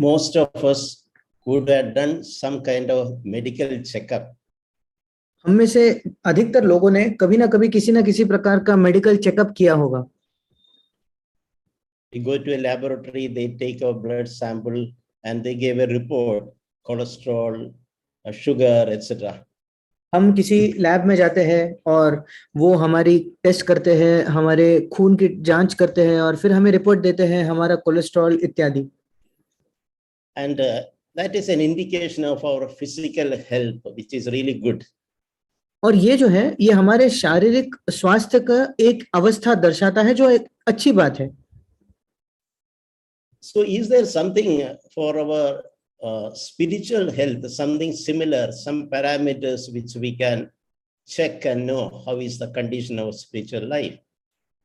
most of us would have done some kind of medical checkup. हम में से अधिकतर लोगों ने कभी ना कभी किसी ना किसी प्रकार का मेडिकल चेकअप किया होगा. We go to a laboratory, they take our blood sample and they give a report, cholesterol, sugar, etc. हम किसी लैब में जाते हैं और वो हमारी टेस्ट करते हैं, हमारे खून की जांच करते हैं और फिर हमें रिपोर्ट देते हैं हमारा कोलेस्ट्रॉल इत्यादि. And that is an indication of our physical health, which is really good. और ये जो है ये हमारे शारीरिक स्वास्थ्य का एक अवस्था दर्शाता है जो एक अच्छी बात है. So is there something for our spiritual health, something similar, some parameters which we can check and know how is the condition of spiritual life?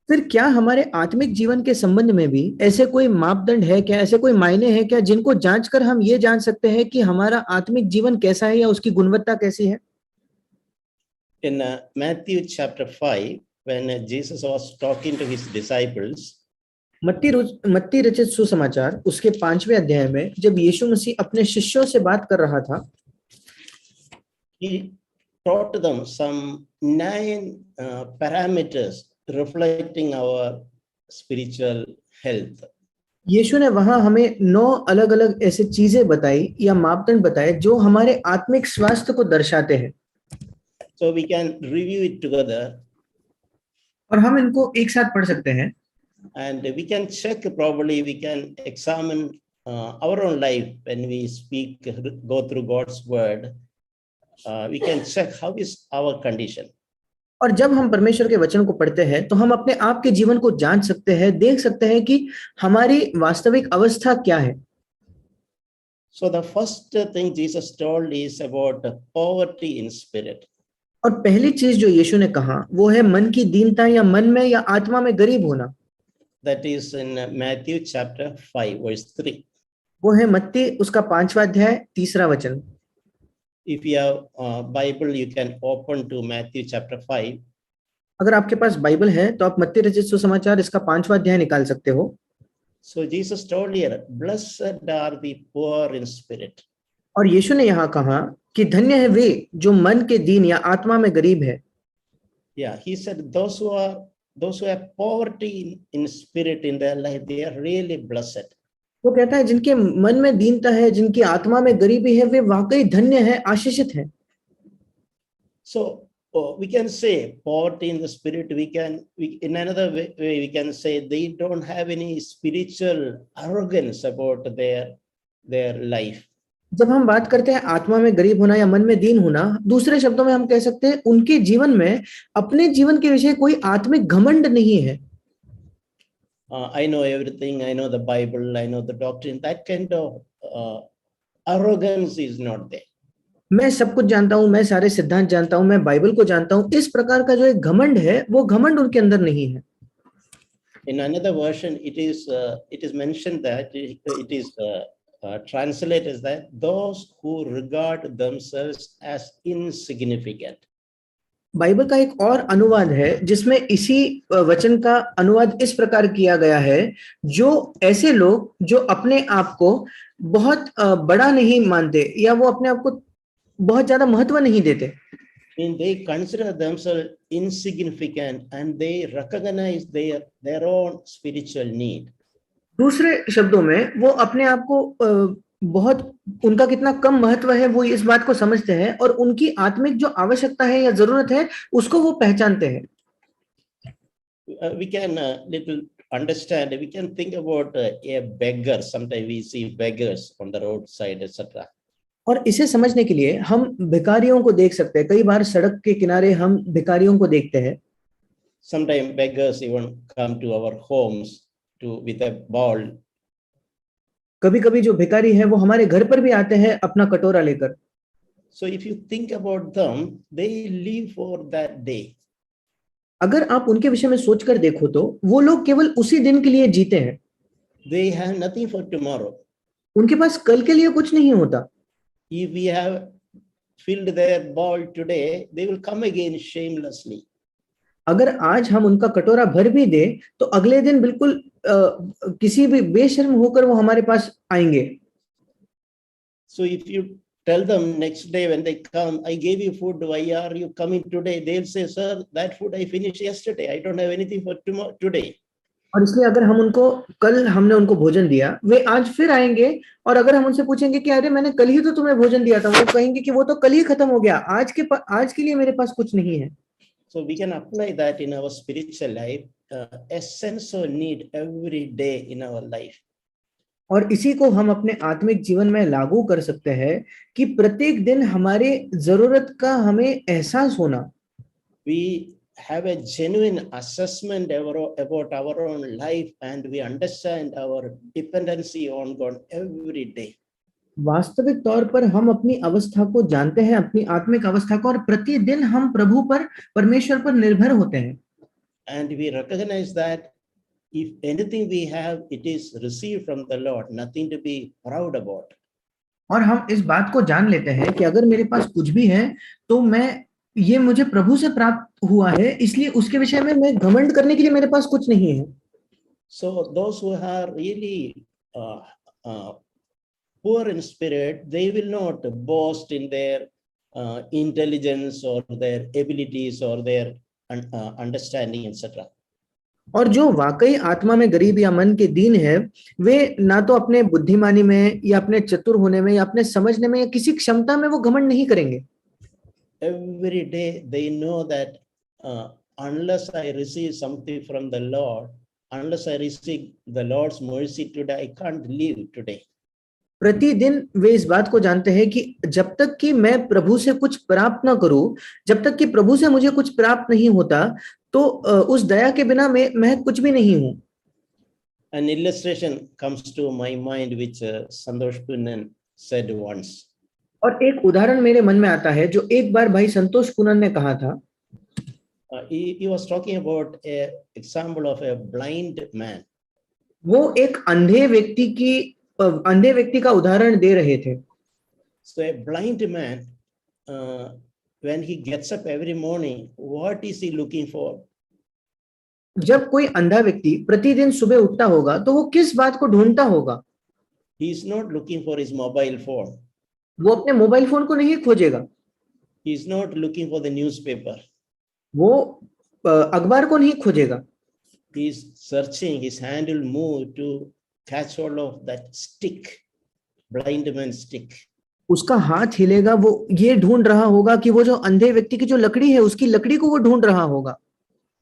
फिर क्या हमारे आत्मिक जीवन के संबंध में भी ऐसे कोई मापदंड है क्या, ऐसे कोई मायने हैं क्या जिनको जानकर हम ये जान सकते हैं कि हमारा आत्मिक जीवन कैसा है या उसकी गुणवत्ता कैसी है? In Matthew chapter 5, when Jesus was talking to his disciples, मत्ती रचित सुसमाचार उसके 5वें अध्याय में जब यीशु मसीह अपने शिष्यों से बात कर रहा था, he taught them some 9 parameters reflecting our spiritual health. यीशु ने वहां हमें 9 अलग अलग ऐसे चीजें बताई या मापदंड बताए जो हमारे आत्मिक स्वास्थ्य को दर्शाते हैं. So we can review it together. और हम इनको एक साथ पढ़ सकते हैं. And we can check probably, we can examine our own life when we speak, go through God's word. We can check how is our condition. और जब हम परमेश्वर के वचन को पढ़ते हैं तो हम अपने आप के जीवन को जांच सकते हैं, देख सकते हैं कि हमारी वास्तविक अवस्था क्या है. So the first thing Jesus told is about poverty in spirit. और पहली चीज जो यीशु ने कहा वो है मन की दीनता या मन में या आत्मा में गरीब होना. That is in Matthew chapter 5 verse 3. वो है मत्ती उसका 5वां अध्याय 3रा वचन. If you have Bible, you can open to Matthew chapter 5. अगर आपके पास बाइबल है तो आप मत्ती रचित सुसमाचार इसका 5वां अध्याय निकाल सकते हो. So Jesus told here, blessed are the poor in spirit. और यीशु ने यहाँ कहा कि धन्य है वे जो मन के दीन या आत्मा में गरीब है. Yeah, he said those who have poverty in spirit in their life, they are really blessed. वो कहता है जिनके मन में दीनता है, जिनकी आत्मा में गरीबी है, वे वाकई धन्य है, आशीषित है. So we can say poverty in the spirit, in another way we can say they don't have any spiritual arrogance about their life. जब हम बात करते हैं आत्मा में गरीब होना या मन में दीन होना, दूसरे शब्दों में हम कह सकते हैं उनके जीवन में अपने जीवन के विषय कोई आत्मिक घमंड नहीं है. I know everything, I know the Bible, I know the doctrine. That kind of arrogance is not there. मैं सब कुछ जानता हूं, मैं सारे सिद्धांत जानता हूं, मैं बाइबल को जानता हूं, इस प्रकार का जो एक घमंड है वो घमंड उनके अंदर नहीं है. In another version it is mentioned that it is translated as that those who regard themselves as insignificant. Bible का एक और अनुवाद है जिसमें इसी वचन का अनुवाद इस प्रकार किया गया है, जो ऐसे लोग जो अपने आप को बहुत बड़ा नहीं मानते या वो अपने आप को बहुत ज्यादा महत्व नहीं देते. They consider themselves insignificant and they recognize their own spiritual need. दूसरे शब्दों में वो अपने आप को बहुत उनका कितना कम महत्व है वो इस बात को समझते हैं और उनकी आत्मिक जो आवश्यकता है या जरूरत है उसको वो पहचानते हैं. We can little understand, we can think about a beggar. Sometimes we see beggars on the roadside, etc. और इसे समझने के लिए हम भिखारियों को देख सकते हैं. कई बार सड़क के किनारे हम भिखारियों को देखते हैं. Sometimes beggars even come to our homes with a bowl. कभी कभी जो भिखारी है वो हमारे घर पर भी आते हैं अपना कटोरा लेकर. So if you think about them, they live for that day. अगर आप उनके विषय में सोचकर देखो तो वो लोग केवल उसी दिन के लिए जीते हैं. They have nothing for tomorrow. उनके पास कल के लिए कुछ नहीं होता. If we have filled their bowl today, they will come again shamelessly. अगर आज हम उनका कटोरा भर भी दे तो अगले दिन बिल्कुल किसी भी बेशर्म होकर वो हमारे पास आएंगे. So if you tell them next day when they come, I gave you food, why are you coming today? They'll say, sir, that food I finished yesterday. I don't have anything for tomorrow today. और इसलिए अगर हम उनको कल हमने उनको भोजन दिया, वे आज फिर आएंगे, और अगर हम उनसे पूछेंगे कि अरे मैंने कल ही तो तुम्हें भोजन दिया था, वो कहेंगे कि वो तो कल ही खत्म हो गया, आज के लिए मेरे पास कुछ नहीं है। So we can apply that in our spiritual life, a sense of need every day in our life. और इसी को हम अपने आत्मिक जीवन में लागू कर सकते हैं कि प्रत्येक दिन हमारे जरूरत का हमें एहसास होना। We have a genuine assessment about our own life and we understand our dependency on God every day. वास्तविक तौर पर हम अपनी अवस्था को जानते हैं, अपनी आत्मिक अवस्था को, और प्रतिदिन हम प्रभु पर, परमेश्वर पर निर्भर होते हैं। And we recognize that if anything we have, it is received from the Lord, nothing to be proud about. और हम इस बात को जान लेते हैं कि अगर मेरे पास कुछ भी है तो ये मुझे प्रभु से प्राप्त हुआ है, इसलिए उसके विषय में मैं घमंड करने के लिए मेरे पास कुछ नहीं है। So those who are really poor in spirit, they will not boast in their intelligence or their abilities or their understanding, etc. और जो वाकई आत्मा में गरीब या मन के दीन है, वे ना तो अपने बुद्धिमानी में या अपने चतुर होने में या अपने समझने में या किसी क्षमता में वो घमंड नहीं करेंगे। Every day they know that unless I receive something from the Lord, unless I receive the Lord's mercy today, I can't live today. प्रतिदिन वे इस बात को जानते हैं कि जब तक कि मैं प्रभु से कुछ प्राप्त ना करूं, जब तक कि प्रभु से मुझे कुछ प्राप्त नहीं होता, तो उस दया के बिना मैं कुछ भी नहीं हूं। An illustration comes to my mind which Santosh Punnan said once. और एक उदाहरण मेरे मन में आता है जो एक बार भाई संतोष पुनन ने कहा था। He was talking about a example of a blind man. वो एक अंधे व्यक्ति का उदाहरण दे रहे थे। So a blind man, when he gets up every morning, what is he looking for? जब कोई अंधा व्यक्ति प्रतिदिन सुबह उठता होगा तो वो किस बात को ढूंढता होगा? He is not looking for his mobile phone. वो अपने मोबाइल फोन को नहीं खोजेगा। He is not looking for the newspaper. वो अखबार को नहीं खोजेगा। He is searching, his hand will move to catch hold of that stick, blind man's stick. उसका हाथ हिलेगा, वो ये ढूंढ रहा होगा कि वो जो अंधे व्यक्ति की जो लकड़ी है, उसकी लकड़ी को वो ढूंढ रहा होगा।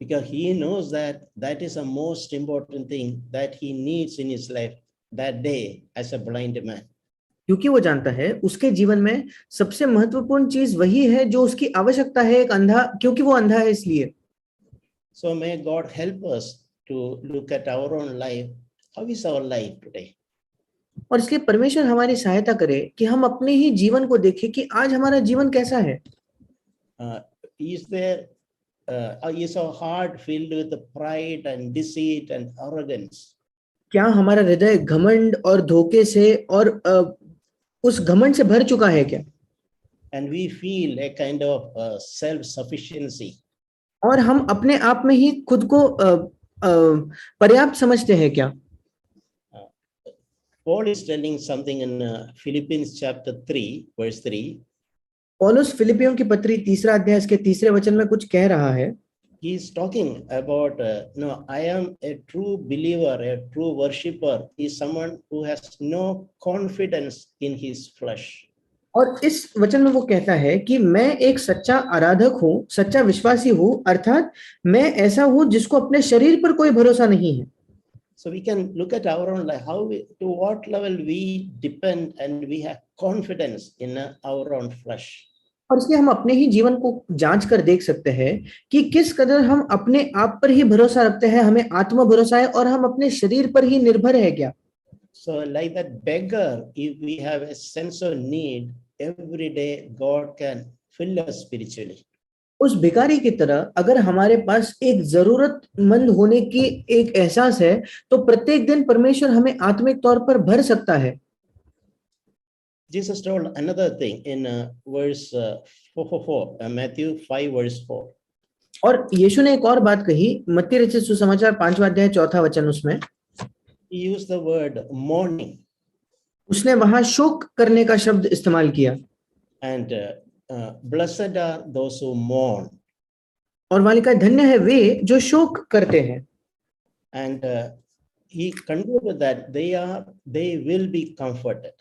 Because he knows that that is the most important thing that he needs in his life that day as a blind man. क्योंकि वो जानता है उसके जीवन में सबसे महत्वपूर्ण चीज वही है जो उसकी आवश्यकता है, एक अंधा, क्योंकि वो अंधा है इसलिए। So may God help us to look at our own life. How is our life today? और इसलिए परमेश्वर हमारी सहायता करे कि हम अपने ही जीवन को देखें कि आज हमारा जीवन कैसा है। Is our heart filled with pride and deceit and arrogance? क्या हमारा हृदय घमंड और धोखे से और उस घमंड से भर चुका है क्या? And we feel a kind of self-sufficiency. और हम अपने आप में ही खुद को पर्याप्त समझते हैं क्या? Paul is telling something in Philippians chapter 3 verse 3. पौलुस फिलिपियों की पत्री 3 अध्याय इसके 3 वचन में कुछ कह रहा है। He is talking about I am a true believer, a true worshipper is someone who has no confidence in his flesh. और इस वचन में वो कहता है कि मैं एक सच्चा आराधक हूँ, सच्चा विश्वासी हूँ, अर्थात मैं ऐसा हूँ जिसको अपने शरीर पर कोई भरोसा नहीं है। So we can look at our own life, to what level we depend and we have confidence in our own flesh. और इसलिए हम अपने ही जीवन को जांच कर देख सकते हैं कि किस कदर हम अपने आप पर ही भरोसा रखते हैं, हमें आत्म भरोसा है और हम अपने शरीर पर ही निर्भर है क्या? So like that beggar, if we have a sense of need, every day God can fill us spiritually. उस भिखारी की तरह अगर हमारे पास एक जरूरतमंद होने की एक एहसास है तो प्रत्येक दिन परमेश्वर हमें आत्मिक तौर पर भर सकता है। Jesus told another thing in verse 4, Matthew 5 verse 4. और यीशु ने एक और बात कही, मत्ती रचित सुसमाचार 5वां अध्याय 4वां वचन, उसमें He used the word morning. उसने वहां शोक करने का शब्द इस्तेमाल किया। And blessed are those who mourn. और वहां लिखा है, धन्य है वे जो शोक करते हैं। And he concluded that they will be comforted.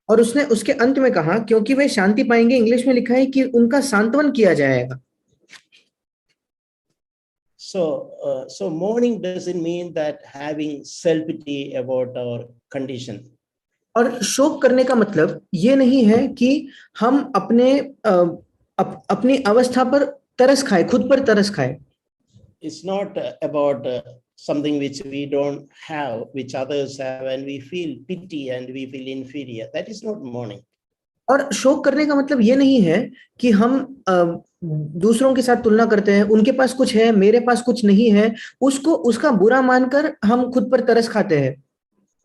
और उसने उसके अंत में कहा, क्योंकि वे शांति पाएंगे। इंग्लिश में लिखा है कि उनका सांत्वन किया जाएगा। So mourning doesn't mean that having self-pity about our condition. और शोक करने का मतलब ये नहीं है कि हम अपनी अवस्था पर तरस खाए, खुद पर तरस खाए। It's not about something which we don't have, which others have, and we feel pity and we feel inferior. That is not mourning. और शोक करने का मतलब ये नहीं है कि हम दूसरों के साथ तुलना करते हैं, उनके पास कुछ है, मेरे पास कुछ नहीं है, उसको उसका बुरा मानकर हम खुद पर तरस खाते हैं।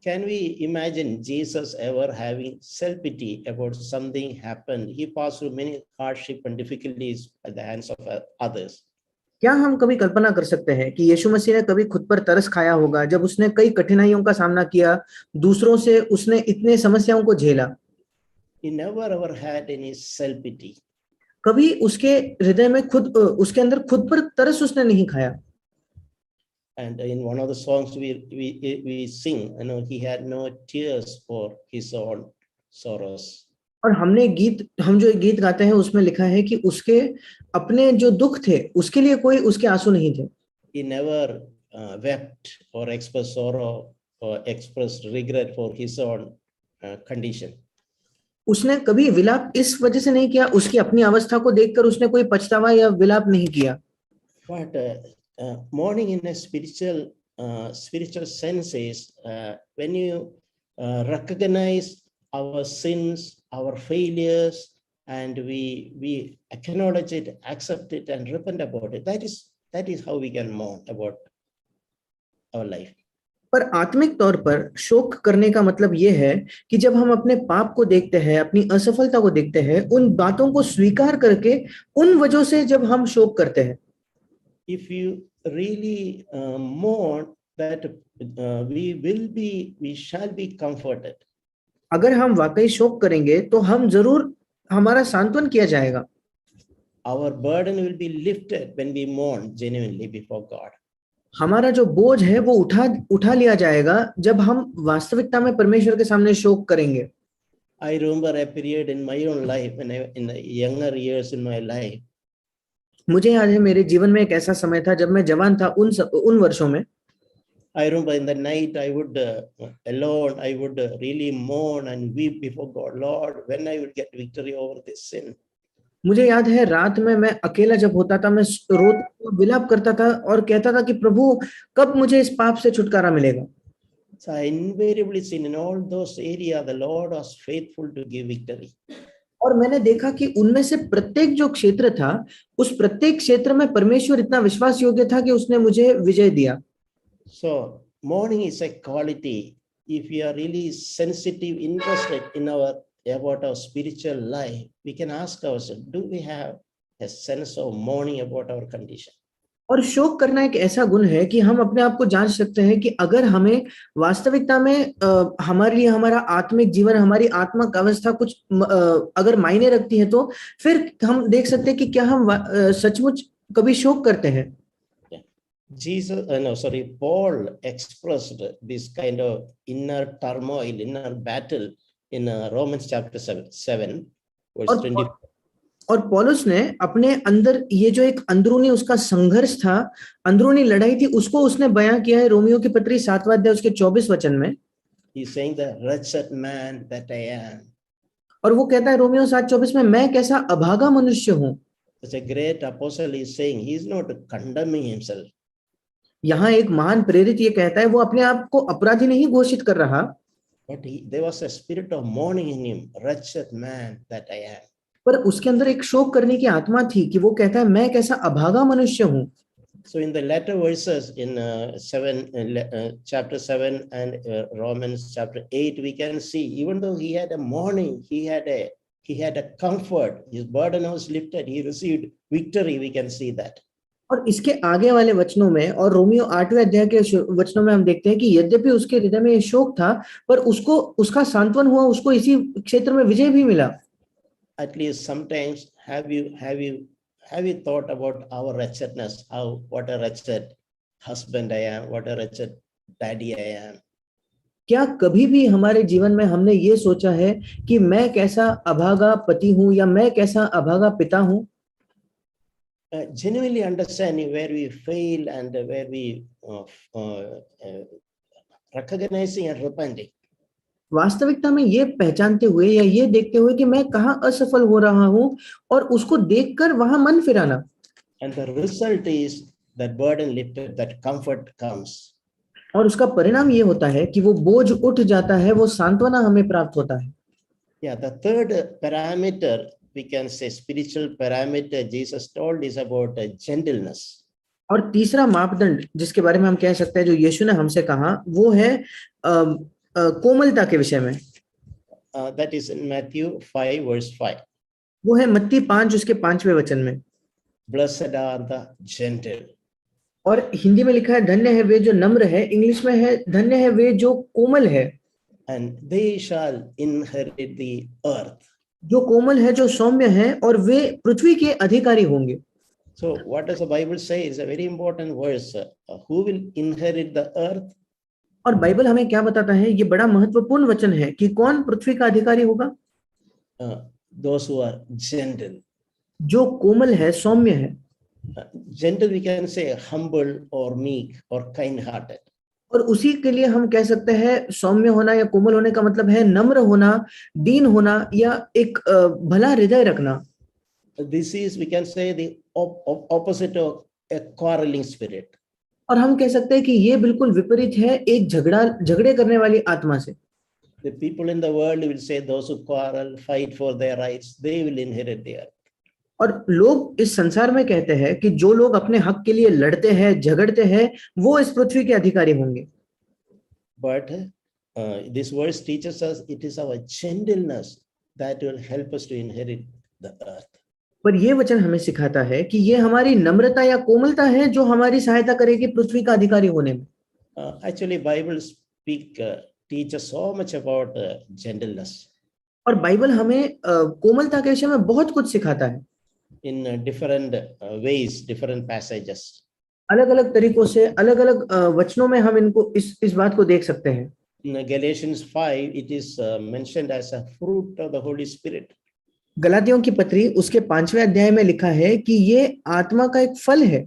Can we imagine Jesus ever having self-pity about something happened? He passed through many hardship and difficulties at the hands of others. क्या हम कभी कल्पना कर सकते हैं कि यीशु मसीह ने कभी खुद पर तरस खाया होगा जब उसने कई कठिनाइयों का सामना किया, दूसरों से उसने इतने समस्याओं को झेला? He never ever had any self-pity. कभी उसके हृदय में उसके अंदर खुद पर तरस उसने नहीं खाया। And in one of the songs we sing, he had no tears for his own sorrows. और हम जो गीत गाते हैं उसमें लिखा है कि उसके अपने जो दुख थे उसके लिए कोई उसके आंसू नहीं थे। He never wept or expressed sorrow or expressed regret for his own condition. उसने कभी विलाप इस वजह से नहीं किया, उसकी अपनी अवस्था को देखकर उसने कोई पछतावा या विलाप नहीं किया। But mourning in a spiritual sense is when you recognize our sins, our failures, and we acknowledge it, accept it, and repent about it. That is how we can mourn about our life. पर आत्मिक तौर पर शोक करने का मतलब यह है कि जब हम अपने पाप को देखते हैं, अपनी असफलता को देखते हैं, उन बातों को स्वीकार करके उन वजहों से जब हम शोक करते हैं। If you really mourn, that we shall be comforted. अगर हम वाकई शोक करेंगे तो हम जरूर, हमारा सांत्वन किया जाएगा। Our burden will be lifted when we mourn genuinely before God. हमारा जो बोझ है वो उठा लिया जाएगा जब हम वास्तविकता में परमेश्वर के सामने शोक करेंगे। I remember a period in my own life when in the younger years in my life. मुझे याद है मेरे जीवन में एक ऐसा समय था जब मैं जवान था, उन वर्षों में। I remember in the night I would alone I would really mourn and weep before God. Lord, when I will get victory over this sin. मुझे याद है रात में मैं अकेला जब होता था, मैं रोता विलाप करता था और कहता था कि प्रभु कब मुझे इस पाप से छुटकारा मिलेगा। So I invariably seen in all those areas the Lord was faithful to give victory. और मैंने देखा कि उनमें से प्रत्येक जो क्षेत्र था, उस प्रत्येक क्षेत्र में परमेश्वर इतना विश्वास योग्य था कि उसने मुझे विजय दिया। So mourning is a quality. If you are really sensitive, interested in about our spiritual life, we can ask ourselves, do we have a sense of mourning about our condition? और शोक करना एक ऐसा गुण है कि हम अपने आप को जांच सकते हैं कि अगर हमें वास्तविकता में हमारे लिए हमारा आत्मिक जीवन, हमारी आत्मिक अवस्था कुछ अगर मायने रखती है, तो फिर हम देख सकते हैं कि क्या हम सचमुच कभी शोक करते हैं। Paul expressed this kind of inner turmoil, inner battle in Romans chapter 7 verse 20. और पौलुस ने अपने अंदर ये जो एक अंदरूनी उसका संघर्ष था, अंदरूनी लड़ाई थी, उसको उसने बयां किया है रोमियो की पत्री 7वां अध्याय उसके 24 वचन में। He's saying the wretched man that I am. और वो कहता है रोमियो 7:24 में, मैं कैसा अभागा मनुष्य हूँ। Such a great apostle is saying he is not condemning himself. यहाँ एक महान प्रेरित ये कहता है, वो अपने आप को अपराधी नहीं घोषित कर रहा, But there was a spirit of mourning in him, wretched man that I am. पर उसके अंदर एक शोक करने की आत्मा थी कि वो कहता है मैं कैसा अभागा मनुष्य हूँ। So in the latter verses in chapter 7 and Romans chapter 8, we can see even though he had a mourning, he had a comfort. His burden was lifted. He received victory. We can see that. और इसके आगे वाले वचनों में और Romeo 8वें अध्याय के वचनों में हम देखते हैं कि यद्यपि उसके हृदय में ये शोक था, पर उसको उसका सांत्वन हुआ, उसको इसी क्षेत्र में विजय भी मिला। At least sometimes have you thought about our wretchedness? How what a wretched husband I am, what a wretched daddy I am. क्या कभी भी हमारे जीवन में हमने ये सोचा है कि मैं कैसा अभागा पति हूं या मैं कैसा अभागा पिता हूं? Genuinely understanding where we fail and where we recognizing and repenting. वास्तविकता में ये पहचानते हुए या ये देखते हुए कि मैं कहाँ असफल हो रहा हूं और उसको देखकर वहां मन फिराना। And the result is that burden lifted, that comfort comes. और उसका परिणाम ये होता है कि वो बोझ उठ जाता है, वो सांत्वना हमें प्राप्त होता है। Yeah, the third parameter, we can say spiritual parameter Jesus told is about gentleness. और तीसरा मापदंड जिसके बारे में हम कह सकते हैं जो यीशु ने हमसे कहा, वो है कोमलता के विषय में। That is in Matthew 5 verse 5. वो है मत्ती 5 उसके 5वें वचन में। Blessed are the gentle. और हिंदी में लिखा है धन्य है वे जो नम्र है, इंग्लिश में है धन्य है वे जो कोमल है। And they shall inherit the earth. जो कोमल है, जो सौम्य है, और वे पृथ्वी के अधिकारी होंगे। So what does the Bible say? It's a very important verse. Who will inherit the earth? और बाइबल हमें क्या बताता है? ये बड़ा महत्वपूर्ण वचन है कि कौन पृथ्वी का अधिकारी होगा? Those who are gentle. जो कोमल है, सौम्य है। Gentle we can say humble or meek or kind hearted. और उसी के लिए हम कह सकते हैं सौम्य होना या कोमल होने का मतलब है नम्र होना, दीन होना या एक भला हृदय रखना। This is, we can say, the opposite of a quarreling spirit. और हम कह सकते हैं कि ये बिल्कुल विपरीत है एक झगड़े करने वाली आत्मा से। The people in the world will say those who quarrel, fight for their rights, they will inherit the earth. और लोग इस संसार में कहते हैं कि जो लोग अपने हक के लिए लड़ते हैं, झगड़ते हैं, वो इस पृथ्वी के अधिकारी होंगे। But this verse teaches us it is our gentleness that will help us to inherit the earth. पर ये वचन हमें सिखाता है कि ये हमारी नम्रता या कोमलता है जो हमारी सहायता करेगी पृथ्वी का अधिकारी होने में। Actually, Bible teaches so much about gentleness. और बाइबल हमें कोमलता के विषय में बहुत कुछ सिखाता है। In different ways, different passages. अलग-अलग तरीकों से, अलग-अलग वचनों में हम इनको इस बात को देख सकते हैं। In Galatians 5, it is mentioned as a fruit of the Holy Spirit. गलातियों की पत्री उसके 5वें अध्याय में लिखा है कि ये आत्मा का एक फल है।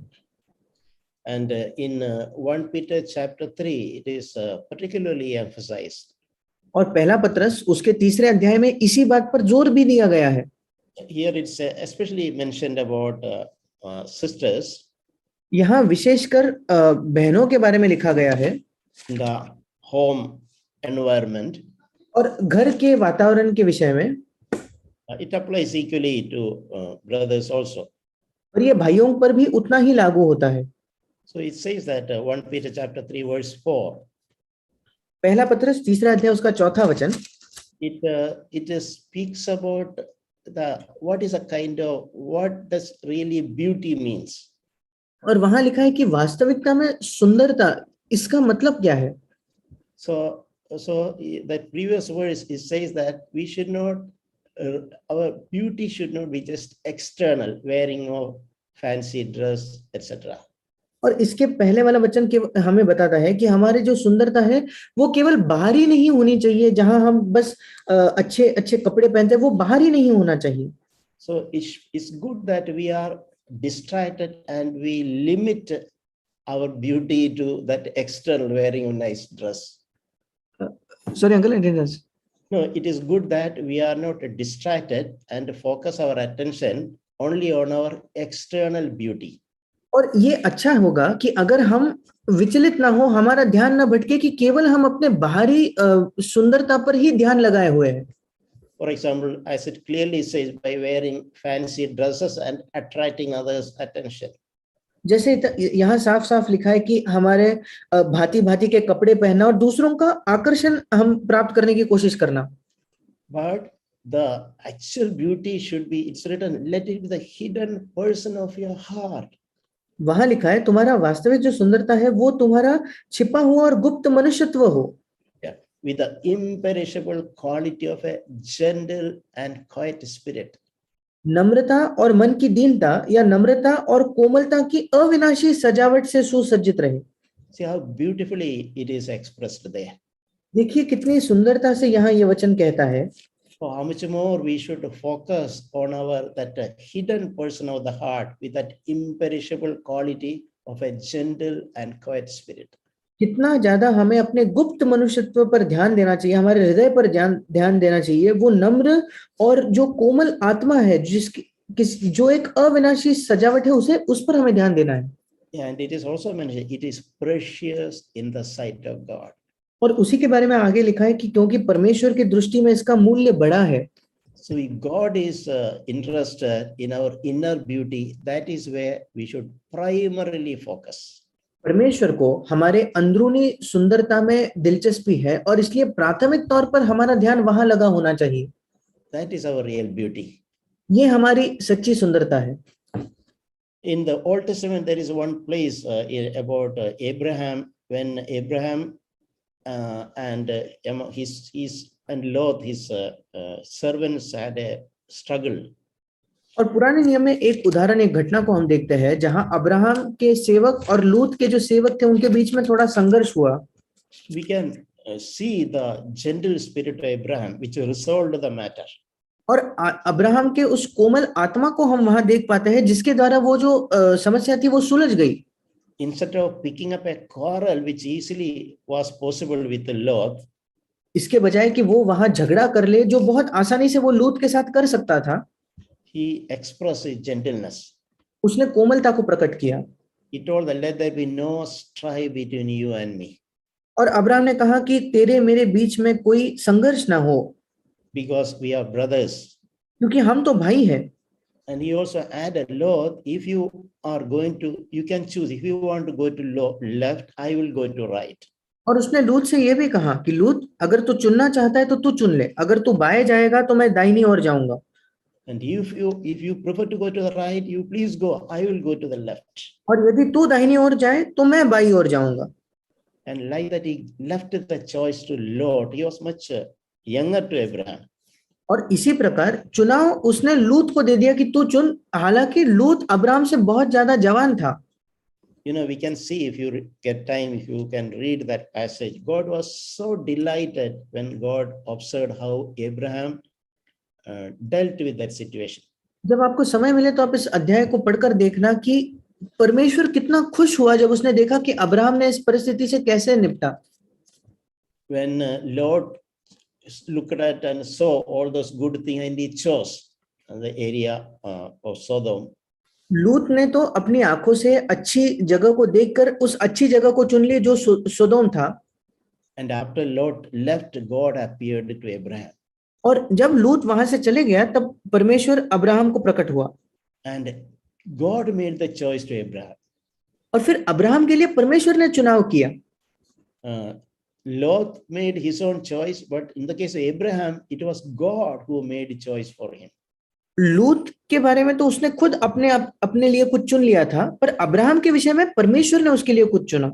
And in 1 Peter chapter 3, it is particularly emphasized. और पहला पत्रस उसके 3रे अध्याय में इसी बात पर जोर भी दिया गया है। Here it's especially mentioned about sisters. यहाँ विशेषकर बहनों के बारे में लिखा गया है। The home environment. और घर के वातावरण के विषय में। It applies equally to brothers also. और ये भाइयों पर भी उतना ही लागू होता है। So it says that 1 Peter chapter 3 verse 4. पहला पत्रस 3रा अध्याय उसका 4था वचन। It speaks about what is a kind of, what does really beauty means. और वहां लिखा है कि वास्तविकता में सुंदरता इसका मतलब क्या है? So that previous verse it says that we should not our beauty should not be just external, wearing of fancy dress, etc. और इसके पहले वाला वचन के हमें बताता है कि हमारी जो सुंदरता है वो केवल बाहरी नहीं होनी चाहिए, जहां हम बस अच्छे अच्छे कपड़े पहनते हैं वो बाहरी नहीं होना चाहिए। So it's good that we are distracted and we limit our beauty to that external wearing of nice dress. Sorry uncle, I didn't understand. No, it is good that we are not distracted and focus our attention only on our external beauty. और ये अच्छा होगा कि अगर हम विचलित ना हो, हमारा ध्यान ना भटके कि केवल हम अपने बाहरी सुंदरता पर ही ध्यान लगाए हुए हैं। For example, as it clearly says, by wearing fancy dresses and attracting others' attention. जैसे यहाँ साफ साफ लिखा है कि हमारे भांति भांति के कपड़े पहनना और दूसरों का आकर्षण हम प्राप्त करने की कोशिश करना। But the actual beauty should be, it's written, let it be the hidden person of your heart. वहां लिखा है तुम्हारा वास्तविक जो सुंदरता है वो तुम्हारा छिपा हुआ और गुप्त मनुष्यत्व हो, Yeah, with the imperishable quality of a gentle and quiet spirit. नम्रता और मन की दीनता या नम्रता और कोमलता की अविनाशी सजावट से सुसज्जित रहे। See how beautifully it is expressed there. देखिए कितनी सुंदरता से यहाँ ये वचन कहता है। So how much more we should focus on our that hidden person of the heart with that imperishable quality of a gentle and quiet spirit. कितना ज्यादा हमें अपने गुप्त मनुष्यत्व पर ध्यान देना चाहिए, हमारे हृदय पर ध्यान देना चाहिए, वो नम्र और जो कोमल आत्मा है जो एक अविनाशी सजावट है, उसे उस पर हमें ध्यान देना है। And it is also mentioned, it is precious in the sight of God. और उसी के बारे में आगे लिखा है कि क्योंकि परमेश्वर की दृष्टि में इसका मूल्य बड़ा है। So if God is interested in our inner beauty, that is where we should primarily focus. परमेश्वर को हमारे अंदरूनी सुंदरता में दिलचस्पी है और इसलिए प्राथमिक तौर पर हमारा ध्यान वहां लगा होना चाहिए। That is our real beauty. ये हमारी सच्ची सुंदरता है। In the Old Testament, there is one place about Abraham, when Abraham and his and Lot, his servants had a struggle. और पुराने नियम में एक उदाहरण, एक घटना को हम देखते हैं जहां अब्राहम के सेवक और लूत के जो सेवक थे उनके बीच में थोड़ा संघर्ष हुआ। We can see the gentle spirit of Abraham, which resolved the matter. और अब्राहम के उस कोमल आत्मा को हम वहां देख पाते हैं जिसके द्वारा वो जो समस्या थी वो सुलझ गई। Instead of picking up a quarrel, which easily was possible with Lot, इसके बजाय कि वो वहां झगड़ा कर ले, जो बहुत आसानी से वो लूत के साथ कर सकता था, he expressed his gentleness. उसने कोमलता को प्रकट किया। He told that let there be no strife between you and me. और अब्राहम ने कहा कि तेरे मेरे बीच में कोई संघर्ष ना हो, because we are brothers. क्योंकि हम तो भाई हैं। And he also added, Lord, if you are going to, you can choose. If you want to go to left, I will go to right. और उसने लूत से ये भी कहा कि लूत, अगर तू चुनना चाहता है तो तू चुन ले, अगर तू बाएं जाएगा तो मैं दाहिनी ओर जाऊंगा। And if you prefer to go to the right, you please go. I will go to the left. और यदि तू दाहिनी ओर जाए तो मैं बाईं ओर जाऊंगा। And like that, he left the choice to Lot. He was much younger to Abraham. और इसी प्रकार चुनाव उसने लूत को दे दिया कि तू चुन, हालांकि लूत अब्राहम से बहुत ज्यादा जवान था। You know, we can see, if you get time, if you can read that passage, God was so delighted when God observed how Abraham dealt with that situation. जब आपको समय मिले तो आप इस अध्याय को पढ़कर देखना कि परमेश्वर कितना खुश हुआ जब उसने देखा कि अब्राहम ने इस परिस्थिति से कैसे निपटा। When Lot looked at and saw all those good things, and he chose the area of Sodom. लूत ने तो अपनी आंखों से अच्छी जगह को देखकर उस अच्छी जगह को चुन ली जो सोदोम था। And after Lot left, God appeared to Abraham. और जब लूत वहां से चले गया तब परमेश्वर अब्राहम को प्रकट हुआ। And God made the choice to Abraham. और फिर अब्राहम के लिए परमेश्वर ने चुनाव किया। Lot made his own choice, but in the case of Abraham, it was God who made choice for him. लूत के बारे में तो उसने खुद अपने लिए कुछ चुन लिया था, पर अब्राहम के विषय में परमेश्वर ने उसके लिए कुछ चुना।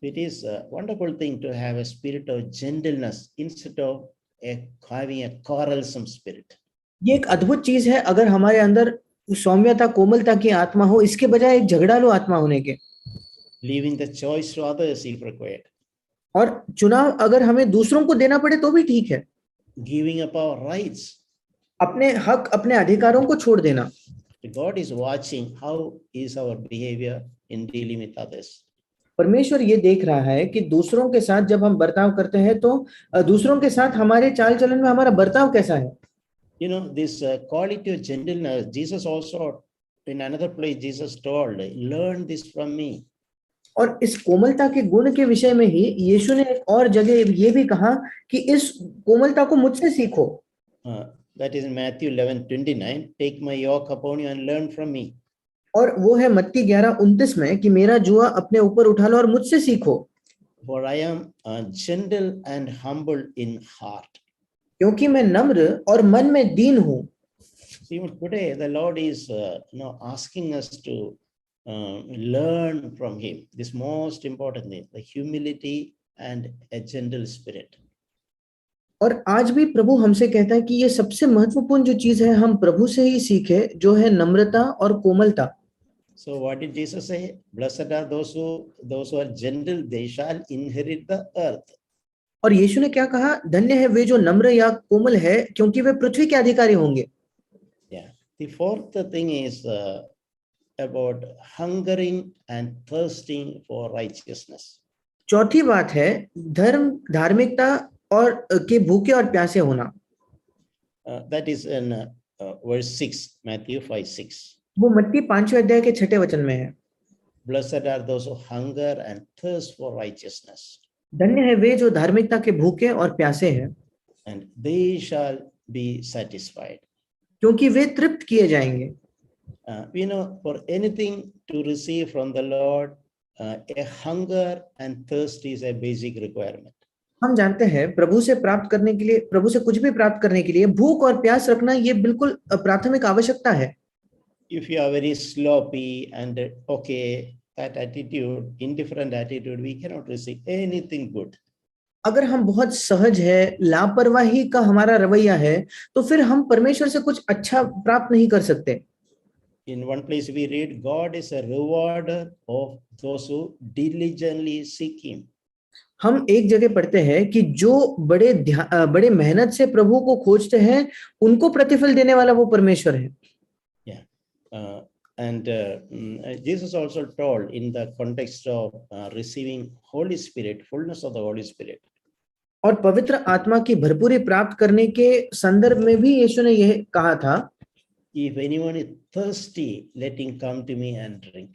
It is a wonderful thing to have a spirit of gentleness instead of having a quarrelsome spirit. ये एक अद्भुत चीज है अगर हमारे अंदर सौम्यता, कोमलता की आत्मा हो, इसके बजाय एक झगड़ालू आत्मा होने के। Leaving the choice to others if required. और चुनाव अगर हमें दूसरों को देना पड़े तो भी ठीक है। Giving up our rights. अपने हक, अपने अधिकारों को छोड़ देना। God is watching how is our behavior in dealing with others. परमेश्वर ये देख रहा है कि दूसरों के साथ जब हम बर्ताव करते हैं तो दूसरों के साथ हमारे चाल चलन में हमारा बर्ताव कैसा है। You know, this quality of gentleness, Jesus also in another place Jesus told, learn this from me. और इस कोमलता के गुण के विषय में ही यीशु ने एक और जगह ये भी कहा कि इस कोमलता को मुझसे सीखो। That is in Matthew 11:29. Take my yoke upon you and learn from me. और वो है मत्ती 11:29 में कि मेरा जुआ अपने ऊपर उठा लो और मुझसे सीखो। For I am gentle and humble in heart. क्योंकि मैं नम्र और मन में दीन हूँ। Even today, the Lord is asking us to learn from him this most important thing, the humility and a gentle spirit. और आज भी प्रभु हमसे कहता है कि ये सबसे महत्वपूर्ण जो चीज है हम प्रभु से ही सीखे, जो है नम्रता और कोमलता। So what did Jesus say? Blessed are those who are gentle, they shall inherit the earth. और यीशु ने क्या कहा? धन्य है वे जो नम्र या कोमल है, क्योंकि वे पृथ्वी के अधिकारी होंगे। Yeah. The fourth thing is about hungering and thirsting for righteousness. चौथी बात है धर्म, धार्मिकता और के भूखे और प्यासे होना। That is in verse 6, Matthew 5:6. वो मत्ती 5वें अध्याय के 6ठे वचन में है। Blessed are those who hunger and thirst for righteousness, धन्य है वे जो धार्मिकता के भूखे और प्यासे हैं, and they shall be satisfied. क्योंकि वे तृप्त किए जाएंगे। We know for anything to receive from the Lord, a hunger and thirst is a basic requirement. हम जानते हैं प्रभु से प्राप्त करने के लिए, प्रभु से कुछ भी प्राप्त करने के लिए भूख और प्यास रखना ये बिल्कुल प्राथमिक आवश्यकता है। If you are very sloppy and okay, that attitude, indifferent attitude, we cannot receive anything good. अगर हम बहुत सहज है, लापरवाही का हमारा रवैया है, तो फिर हम परमेश्वर से कुछ अच्छा प्राप्त नहीं कर सकते। In one place we read, God is a rewarder of those who diligently seek him. हम एक जगह पढ़ते हैं कि जो बड़े मेहनत से प्रभु को खोजते हैं, उनको प्रतिफल देने वाला वो परमेश्वर है। And Jesus also told in the context of receiving Holy Spirit, fullness of the Holy Spirit. और पवित्र आत्मा की भरपूरी प्राप्त करने के संदर्भ में भी यीशु ने यह कहा था, If anyone is thirsty, let him come to me and drink.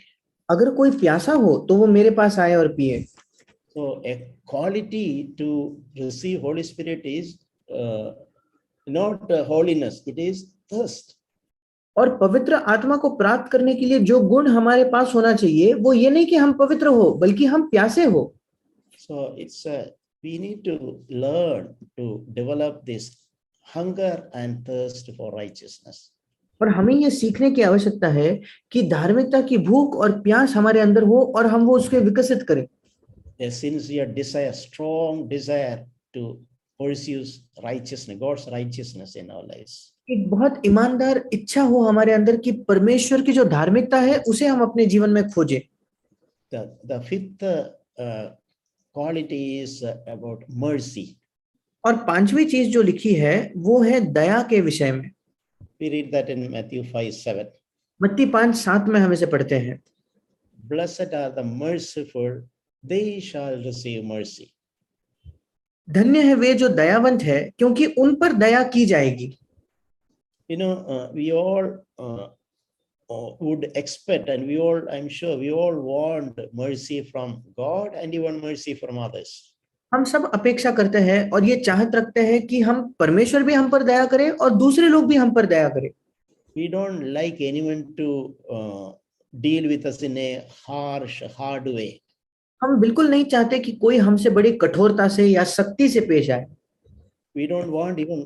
अगर कोई प्यासा हो तो वो मेरे पास आए और पिए। So a quality to receive Holy Spirit is not holiness, it is thirst. और पवित्र आत्मा को प्राप्त करने के लिए जो गुण हमारे पास होना चाहिए वो ये नहीं कि हम पवित्र हो, बल्कि हम प्यासे हो। So it's we need to learn to develop this hunger and thirst for righteousness. और हमें ये सीखने की आवश्यकता है कि धार्मिकता की भूख और प्यास हमारे अंदर हो और हम वो उसके विकसित करें। A sincere desire, strong desire to pursue righteousness, God's righteousness in our lives. एक बहुत ईमानदार इच्छा हो हमारे अंदर कि परमेश्वर की जो धार्मिकता है उसे हम अपने जीवन में खोजें। The fifth quality is about mercy. और पांचवी चीज जो लिखी है वो है दया के विषय में। We read that in Matthew 5:7. मत्ती 5:7 में हम इसे पढ़ते हैं। Blessed are the merciful, they shall receive mercy. धन्य है वे जो दयावंत है, क्योंकि उन पर दया की जाएगी। You know, we all would expect, and we all, I'm sure, we all want mercy from God and even mercy from others. हम सब अपेक्षा करते हैं और ये चाहत रखते हैं कि हम परमेश्वर भी हम पर दया करे और दूसरे लोग भी हम पर दया करें। We don't like anyone to deal with us in a harsh, hard way. हम बिल्कुल नहीं चाहते कि कोई हमसे बड़ी कठोरता से या सख्ती से पेश आए। We don't want even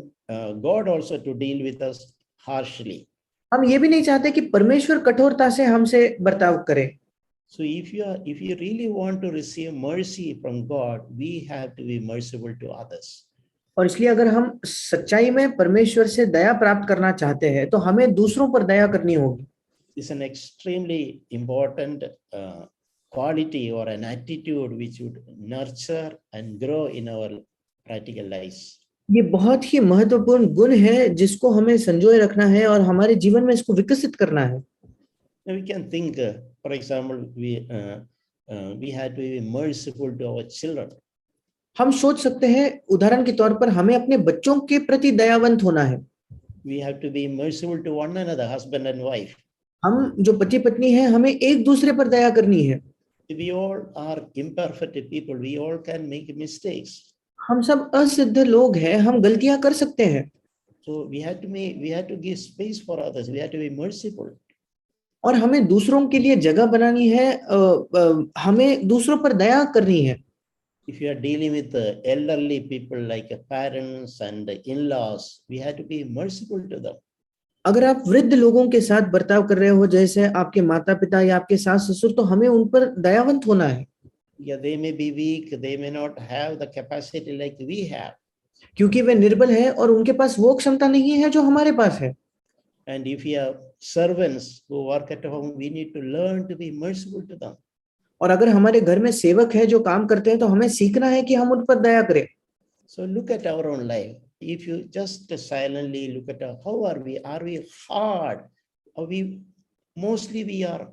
God also to deal with us harshly. हम ये भी नहीं चाहते कि परमेश्वर कठोरता से हमसे बर्ताव करे। So if you really want to receive mercy from God, we have to be merciful to others. और इसलिए अगर हम सच्चाई में परमेश्वर से दया प्राप्त करना चाहते हैं तो हमें दूसरों पर दया करनी होगी। It's an extremely important quality or an attitude which would nurture and grow in our practical lives. ये बहुत ही महत्वपूर्ण गुण है जिसको हमें संजोए रखना है और हमारे जीवन में इसको विकसित करना है। Now we can think, for example, we had to be merciful to our children. हम सोच सकते हैं उदाहरण के तौर पर हमें अपने बच्चों के प्रति दयावंत होना है। We have to be merciful to one another, husband and wife. हम जो पति पत्नी हैं हमें एक दूसरे पर दया करनी है। We all are imperfect people. We all can make mistakes. हम सब असिद्ध लोग हैं, हम गलतियां कर सकते हैं। So we have to give space for others. We have to be merciful. और हमें दूसरों के लिए जगह बनानी है, हमें दूसरों पर दया करनी है। If you are dealing with the elderly people like parents and in-laws, we have to be merciful to them. अगर आप वृद्ध लोगों के साथ बर्ताव कर रहे हो जैसे आपके माता पिता या आपके सास ससुर, तो हमें उन पर दयावंत होना है, Yeah, they may be weak, they may not have the capacity like we have. क्योंकि वे निर्बल है और उनके पास वो क्षमता नहीं है जो हमारे पास है। And if we have servants who work at home, we need to learn to be merciful to them. और अगर हमारे घर में सेवक है जो काम करते हैं, तो हमें सीखना है कि हम उन पर दया करें। So look at our own life. If you just silently look at how are we? Are we hard? Are we mostly we are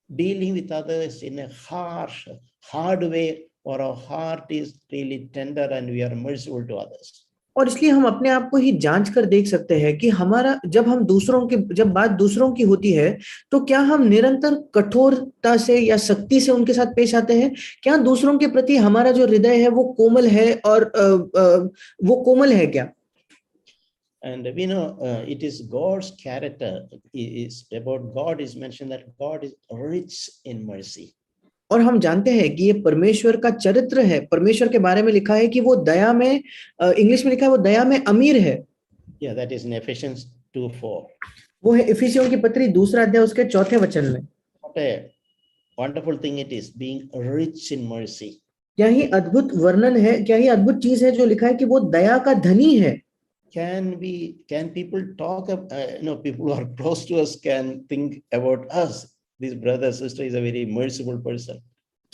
dealing with others in a harsh, hard way, or our heart is really tender and we are merciful to others? और इसलिए हम अपने आप को ही जांच कर देख सकते हैं कि हमारा जब बात दूसरों की होती है, तो क्या हम निरंतर कठोरता से या सख्ती से उनके साथ पेश आते हैं? क्या दूसरों के प्रति हमारा जो हृदय है वो कोमल है, और वो कोमल है क्या? And we know it is God's character is about God is mentioned that God is rich in mercy. और हम जानते हैं कि ये परमेश्वर का चरित्र है। परमेश्वर के बारे में लिखा है कि वो दया में, इंग्लिश में लिखा है वो दया में अमीर है। Yeah, that is in Ephesians 2:4. वो है इफिसियों की पत्री 2 अध्याय उसके 4 वचन में। What a wonderful thing it is being rich in mercy. क्या ही अद्भुत वर्णन है, क्या ही अद्भुत चीज है जो लिखा है कि वो दया का धनी है। Can people talk people who are close to us can think about us, this brother sister is a very merciful person.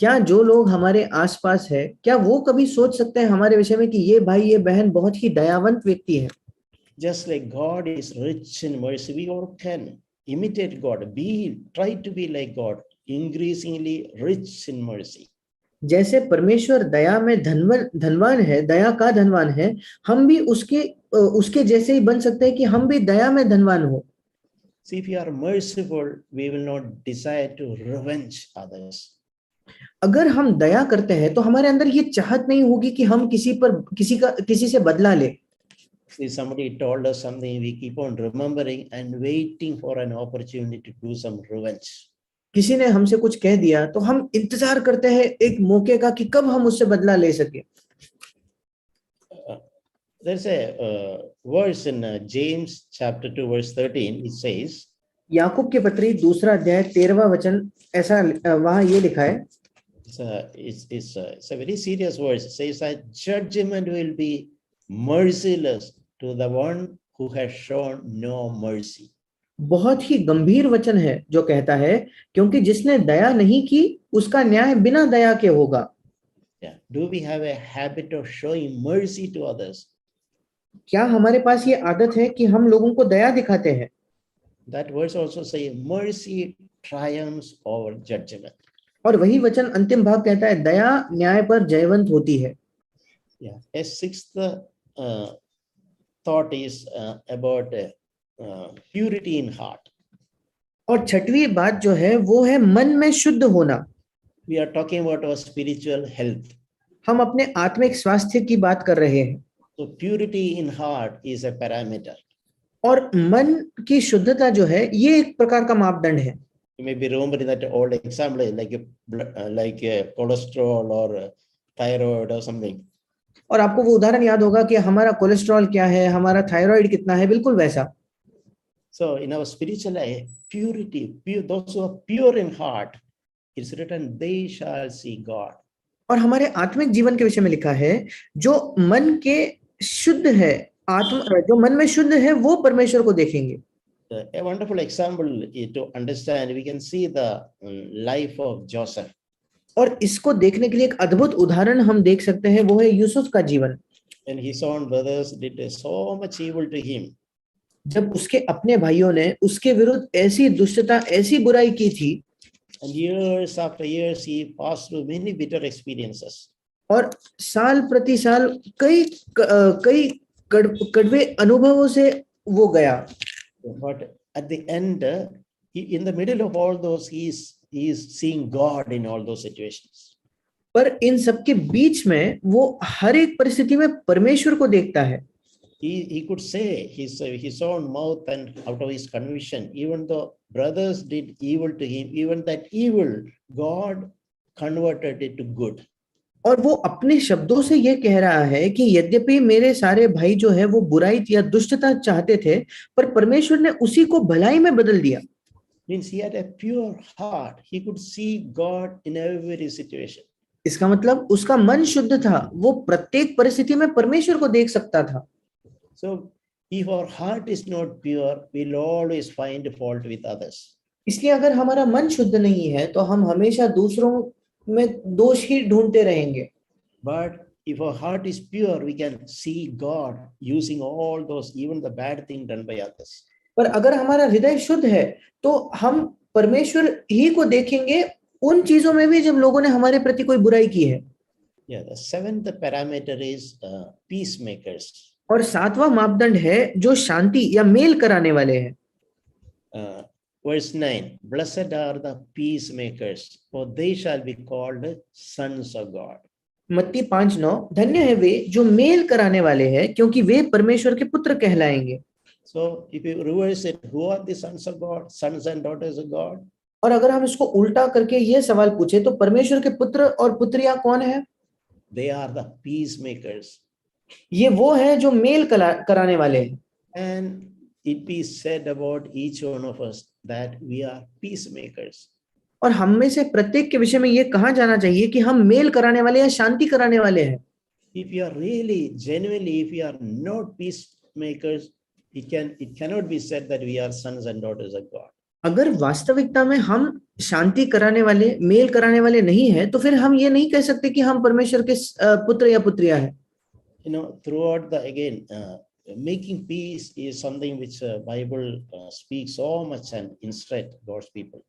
क्या जो लोग हमारे आसपास है, क्या वो कभी सोच सकते हैं हमारे विषय में कि ये भाई ये बहन बहुत ही दयावंत व्यक्ति है? Just like God is rich in mercy, we all can imitate God, try to be like God, increasingly rich in mercy. जैसे परमेश्वर दया में धनवान है, दया का धनवान है, हम भी उसके जैसे ही बन सकते हैं कि हम भी दया में धनवान हो। See, if you are merciful, we will not desire to revenge others. अगर हम दया करते हैं तो हमारे अंदर ये चाहत नहीं होगी कि हम किसी से बदला ले। See, somebody told us something, we keep on remembering and waiting for an opportunity to do some revenge. किसी ने हमसे कुछ कह दिया तो हम इंतजार करते हैं एक मौके का कि कब हम उससे बदला ले सके। There's a verse in James chapter 2 verse 13. It says, याकूब की पत्री 2 अध्याय 13वां वचन, ऐसा वहां ये लिखा है। It's a very serious verse. It says that judgment will be merciless to the one who has shown no mercy. बहुत ही गंभीर वचन है जो कहता है, क्योंकि जिसने दया नहीं की उसका न्याय बिना दया के होगा। Yeah. Do we have a habit of showing mercy to others? क्या हमारे पास ये आदत है कि हम लोगों को दया दिखाते हैं? That verse also says mercy triumphs over judgment. और वही वचन अंतिम भाग कहता है दया न्याय पर जयवंत होती है। Yeah. A sixth thought is about purity in heart. और छठवीं बात जो है वो है मन में शुद्ध होना। We are talking about our spiritual health. हम अपने आत्मिक स्वास्थ्य की बात कर रहे हैं। So purity in heart is a parameter. और मन की शुद्धता जो है ये एक प्रकार का मापदंड है। You may be remembering that old example like cholesterol or thyroid or something. और आपको वो उदाहरण याद होगा कि हमारा कोलेस्ट्रॉल क्या है, हमारा थायराइड कितना है, बिल्कुल वैसा। So in our spiritual life, purity, those who are pure in heart, it's written, they shall see God. और हमारे आत्मिक जीवन के विषय में लिखा है, जो मन के शुद्ध है, जो मन में शुद्ध है वो परमेश्वर को देखेंगे। A wonderful example to understand, we can see the life of Joseph. और इसको देखने के लिए एक अद्भुत उदाहरण हम देख सकते हैं, वो है यूसुफ का जीवन। And his own brothers did so much evil to him. जब उसके अपने भाइयों ने उसके विरुद्ध ऐसी दुष्टता, ऐसी बुराई की थी, and years after years he passed through many bitter experiences. और साल प्रति साल कई कड़वे अनुभवों से वो गया। But at the end, in the middle of all those, he is seeing God in all those situations. पर इन सबके बीच में वो हर एक परिस्थिति में परमेश्वर को देखता है। He could say his own mouth and out of his conviction, even though brothers did evil to him, even that evil, God converted it to good. और वो अपने शब्दों से ये कह रहा है कि यद्यपि मेरे सारे भाई जो है वो बुराई या दुष्टता चाहते थे, पर परमेश्वर ने उसी को भलाई में बदल दिया। Means he had a pure heart. He could see God in every situation. इसका मतलब उसका मन शुद्ध था, वो प्रत्येक परिस्थिति में परमेश्वर को देख सकता था। So if our heart is not pure, we'll always find fault with others. इसलिए अगर हमारा मन शुद्ध नहीं है तो हम हमेशा दूसरों में दोष ही ढूंढते रहेंगे। But if our heart is pure, we can see God using all those, even the bad thing done by others. पर अगर हमारा हृदय शुद्ध है तो हम परमेश्वर ही को देखेंगे उन चीजों में भी जब लोगों ने हमारे प्रति कोई बुराई की है। Yeah, the seventh parameter is peacemakers. और सातवां मापदंड है जो शांति या मेल कराने वाले हैं। Verse 9, blessed are the peacemakers, for they shall be called sons of God. मत्ती 5:9, धन्य है वे जो मेल कराने वाले हैं, क्योंकि वे परमेश्वर के पुत्र कहलाएंगे। So if you reverse it, who are the sons of God, sons and daughters of God? और अगर हम इसको उल्टा करके ये सवाल पूछे तो परमेश्वर के पुत्र और पुत्रियां कौन है? They are the peacemakers. ये वो है जो मेल कराने वाले हैं। And it be said about each one of us that we are peacemakers. और हम में से प्रत्येक के विषय में ये कहा जाना चाहिए कि हम मेल कराने वाले या शांति कराने वाले हैं। If you are really genuinely, if you are not peacemakers, it cannot be said that we are sons and daughters of God. अगर वास्तविकता में हम शांति कराने वाले, मेल कराने वाले नहीं है, तो फिर हम ये नहीं कह सकते कि हम परमेश्वर के पुत्र या पुत्रियां हैं। You know, throughout the again, making peace is something which Bible speaks so much and instruct God's people.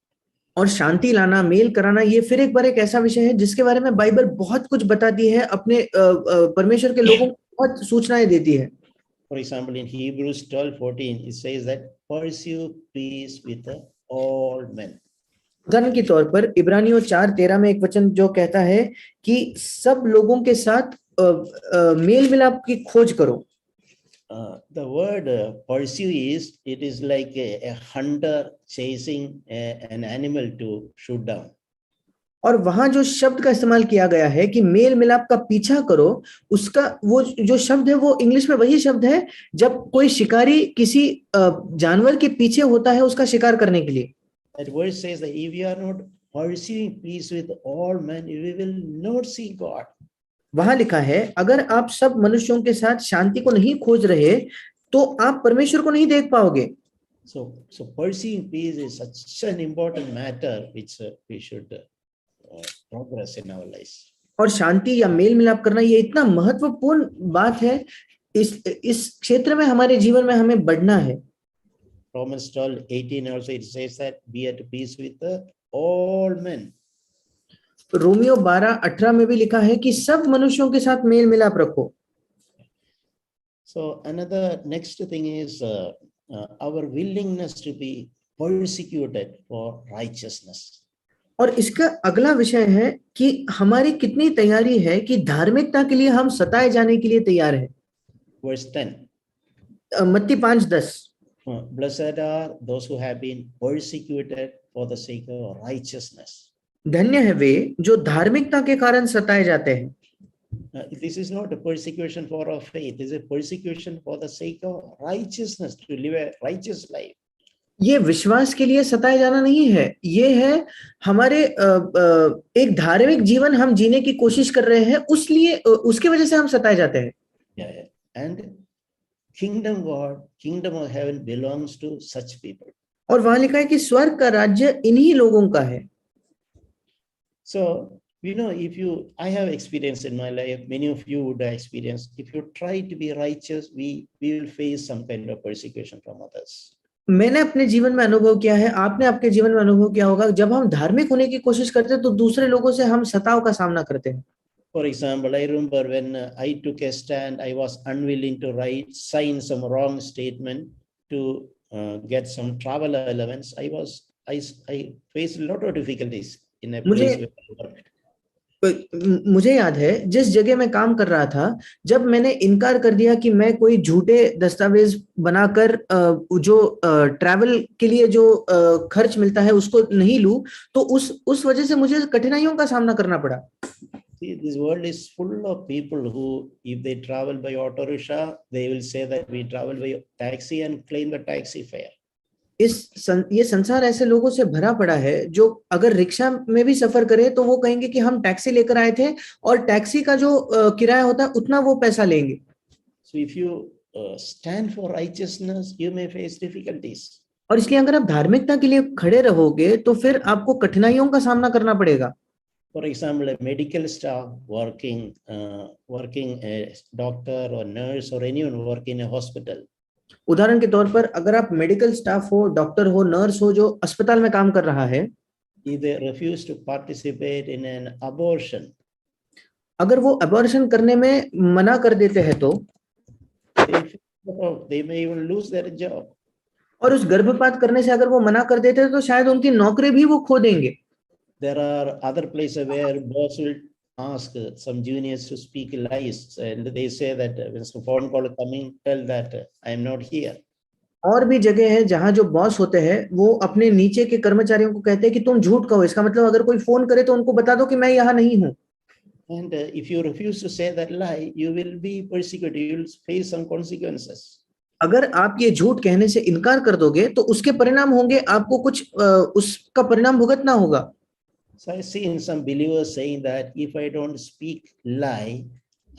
और शांति लाना, मेल कराना, ये फिर एक बार एक ऐसा विषय है जिसके बारे में बाइबल बहुत कुछ बताती है, अपने परमेश्वर के लोगों को बहुत सूचनाएं देती है। For example, in Hebrews 12:14, it says that pursue peace with all men. उदाहरण के तौर पर इब्रानियों 4:13 में एक वचन जो कहता है कि सब लोगों के साथ मेल मिलाप की खोज करो। The word pursue it is like a hunter chasing an animal to shoot down. और वहां जो शब्द का इस्तेमाल किया गया है कि मेल मिलाप का पीछा करो, उसका वो जो शब्द है वो इंग्लिश में वही शब्द है जब कोई शिकारी किसी जानवर के पीछे होता है उसका शिकार करने के लिए। That verse says that if you are not pursuing peace with all men, you will not see God. वहां लिखा है अगर आप सब मनुष्यों के साथ शांति को नहीं खोज रहे तो आप परमेश्वर को नहीं देख पाओगे। So pursuing peace is such an important matter which we should progress in our lives. और शांति या मेल मिलाप करना ये इतना महत्वपूर्ण बात है, इस क्षेत्र में हमारे जीवन में हमें बढ़ना है। Romans 12:18 also it says that be at peace with all men. Romeo 12:18 में भी लिखा है कि सब मनुष्यों के साथ मेल मिलाप रखो। So another next thing is our willingness to be persecuted for righteousness. और इसका अगला विषय है कि हमारी कितनी तैयारी है कि धार्मिकता के लिए हम सताए जाने के लिए तैयार है। Verse 10. मत्ती 5:10, Blessed are those who have been persecuted for the sake of righteousness. धन्य है वे जो धार्मिकता के कारण सताए जाते हैं। This is not a persecution for our faith. This is a persecution for the sake of righteousness, to live a righteous life. ये विश्वास के लिए सताए जाना नहीं है, ये है हमारे एक धार्मिक जीवन हम जीने की कोशिश कर रहे हैं, उसकी वजह से हम सताए जाते हैं। Yeah. And kingdom of heaven belongs to such people. और वहां लिखा है कि स्वर्ग का राज्य इन्हीं लोगों का है। So, you know, I have experience in my life, many of you would have experience, if you try to be righteous, we will face some kind of persecution from others. मैंने अपने जीवन में अनुभव किया है, आपने आपके जीवन में अनुभव किया होगा, जब हम धार्मिक होने की कोशिश करते हैं तो दूसरे लोगों से हम सताव का सामना करते हैं। For example, I remember when I took a stand, I was unwilling to sign some wrong statement to get some travel allowance. I faced a lot of difficulties in a place where I worked. मुझे याद है जिस जगह मैं काम कर रहा था, जब मैंने इनकार कर दिया कि मैं कोई झूठे दस्तावेज बनाकर जो ट्रैवल के लिए जो खर्च मिलता है उसको नहीं लूं, तो उस वजह से मुझे कठिनाइयों का सामना करना पड़ा। See, this world is full of people who, if they travel by auto rickshaw, they will say that we travel by taxi and claim the taxi fare. ये संसार ऐसे लोगों से भरा पड़ा है जो अगर रिक्शा में भी सफर करे तो वो कहेंगे कि हम टैक्सी लेकर आए थे और टैक्सी का जो किराया होता है उतना वो पैसा लेंगे. So if you stand for righteousness, you may face difficulties. और इसलिए अगर आप धार्मिकता के लिए खड़े रहोगे तो फिर आपको कठिनाइयों का सामना करना पड़ेगा. For example, a medical staff working a doctor or nurse or anyone working in a hospital. उदाहरण के तौर पर अगर आप मेडिकल स्टाफ हो, डॉक्टर हो, नर्स हो जो अस्पताल में काम कर रहा है, If they refuse to participate in an abortion, अगर वो अबॉर्शन करने में मना कर देते हैं तो they may even lose their job. और उस गर्भपात करने से अगर वो मना कर देते हैं तो शायद उनकी नौकरी भी वो खो देंगे. There are other places where boss will ask some juniors to speak lies, and they say that when some phone call coming, tell that I am not here. और भी जगह है जहां जो बॉस होते हैं वो अपने नीचे के कर्मचारियों को कहते हैं कि तुम झूठ कहो. इसका मतलब अगर कोई फोन करे तो उनको बता दो कि मैं यहाँ नहीं हूँ. And if you refuse to say that lie, you will be persecuted. You will face some consequences. अगर आप ये झूठ कहने से इनकार कर दोगे तो उसके परिणाम होंगे, आपको कुछ उसका परिणाम भुगतना होगा. So I see in some believers saying that if I don't speak lie,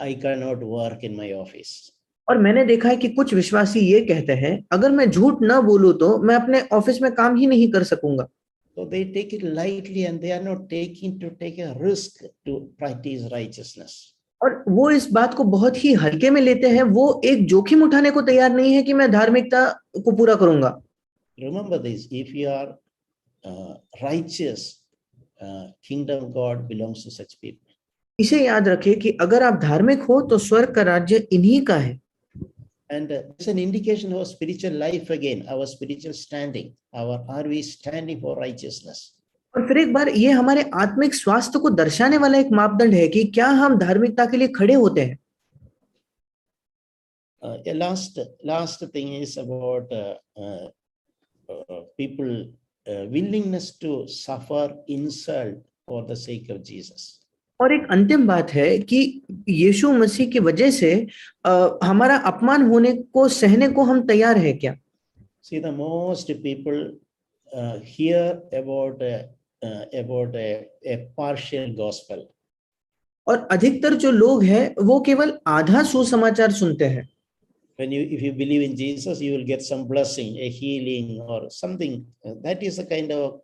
I cannot work in my office. और मैंने देखा है कि कुछ विश्वासी ये कहते हैं अगर मैं झूठ ना बोलूं तो मैं अपने ऑफिस में काम ही नहीं कर सकूंगा. So they take it lightly and they are not take a risk to practice righteousness. और वो इस बात को बहुत ही हल्के में लेते हैं. वो एक जोखिम उठाने को तैयार नहीं है कि मैं धार्मिकता को पूरा करूंगा. Remember this: if you are righteous, kingdom God belongs to such people. इसे याद रखें कि अगर आप धार्मिक हो तो स्वर्ग का राज्य इन्हीं का है. And it's an indication of our spiritual life again, our spiritual standing. Are we standing for righteousness? और फिर एक बार ये हमारे आत्मिक स्वास्थ्य को दर्शाने वाला एक मापदंड है कि क्या हम धार्मिकता के लिए खड़े होते हैं. Last thing is about people willingness to suffer insult for the sake of Jesus. और एक अंतिम बात है कि यीशु मसीह की वजह से हमारा अपमान होने को सहने को हम तैयार हैं क्या. See, the most people hear about a partial gospel. और अधिकतर जो लोग हैं वो केवल आधा सुसमाचार सुनते हैं. If you believe in Jesus, you will get some blessing, a healing or something. That is the kind of